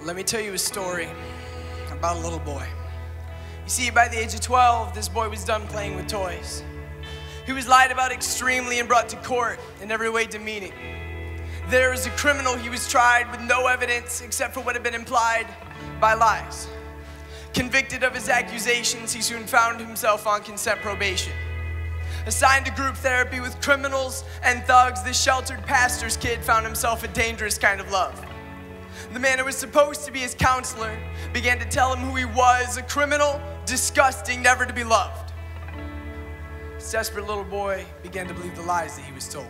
Let me tell you a story about a little boy. You see, by the age of 12, this boy was done playing with toys. He was lied about extremely and brought to court in every way demeaning. There, as a criminal, he was tried with no evidence except for what had been implied by lies. Convicted of his accusations, he soon found himself on consent probation. Assigned to group therapy with criminals and thugs, this sheltered pastor's kid found himself a dangerous kind of love. The man who was supposed to be his counselor began to tell him who he was, a criminal, disgusting, never to be loved. This desperate little boy began to believe the lies that he was told.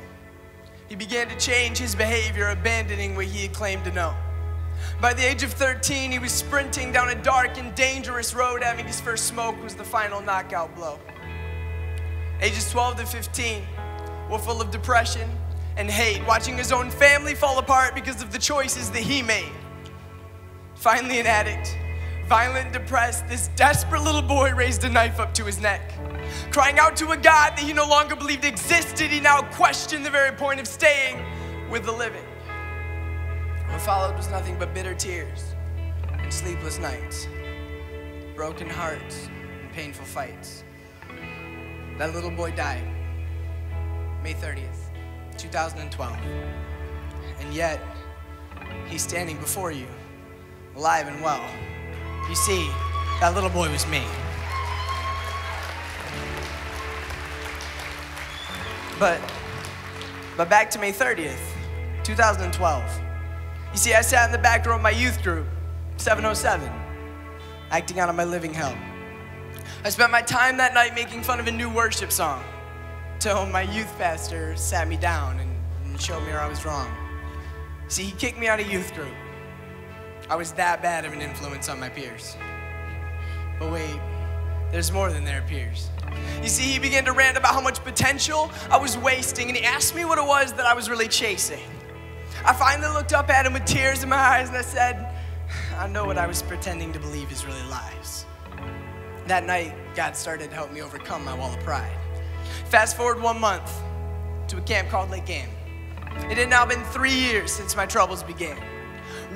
He began to change his behavior, abandoning what he had claimed to know. By the age of 13, he was sprinting down a dark and dangerous road. Having his first smoke was the final knockout blow. Ages 12 to 15 were full of depression and hate, watching his own family fall apart because of the choices that he made. Finally an addict, violent and depressed, this desperate little boy raised a knife up to his neck. Crying out to a God that he no longer believed existed, he now questioned the very point of staying with the living. What followed was nothing but bitter tears and sleepless nights, broken hearts and painful fights. That little boy died May 30th, 2012. And yet, he's standing before you, alive and well. You see, that little boy was me. But back to May 30th, 2012. You see, I sat in the back row of my youth group, 707, acting out of my living hell. I spent my time that night making fun of a new worship song till my youth pastor sat me down and showed me where I was wrong. See, he kicked me out of youth group. I was that bad of an influence on my peers. But wait, there's more than their peers. You see, he began to rant about how much potential I was wasting, and he asked me what it was that I was really chasing. I finally looked up at him with tears in my eyes and I said, I know what I was pretending to believe is really lies. That night, God started to help me overcome my wall of pride. Fast forward 1 month to a camp called Lake Ann. It had now been 3 years since my troubles began.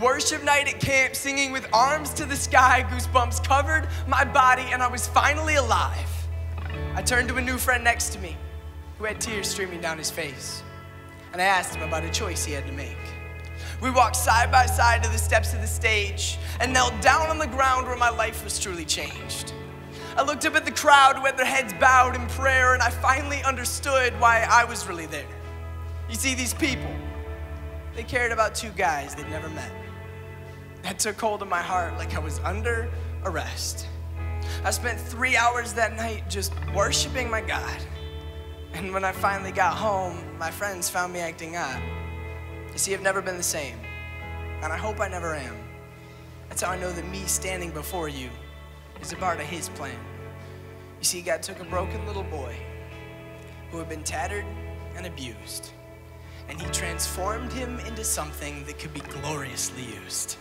Worship night at camp, singing with arms to the sky, goosebumps covered my body, and I was finally alive. I turned to a new friend next to me who had tears streaming down his face, and I asked him about a choice he had to make. We walked side by side to the steps of the stage and knelt down on the ground where my life was truly changed. I looked up at the crowd who had their heads bowed in prayer, and I finally understood why I was really there. You see, these people, they cared about two guys they'd never met. That took hold of my heart like I was under arrest. I spent 3 hours that night just worshiping my God. And when I finally got home, my friends found me acting up. You see, I've never been the same, and I hope I never am. That's how I know that me standing before you is a part of his plan. You see, God took a broken little boy who had been tattered and abused, and he transformed him into something that could be gloriously used.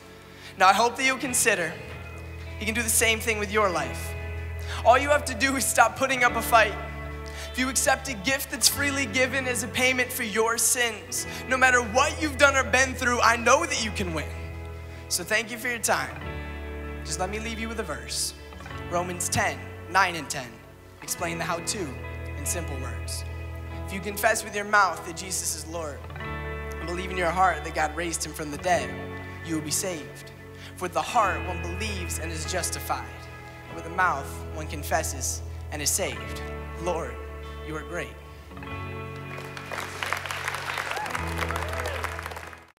Now, I hope that you'll consider he can do the same thing with your life. All you have to do is stop putting up a fight. If you accept a gift that's freely given as a payment for your sins, no matter what you've done or been through, I know that you can win. So thank you for your time. Just let me leave you with a verse. Romans 10, 9 and 10. Explain the how-to in simple words. If you confess with your mouth that Jesus is Lord and believe in your heart that God raised him from the dead, you will be saved. For with the heart one believes and is justified, and with the mouth one confesses and is saved. Lord, you are great.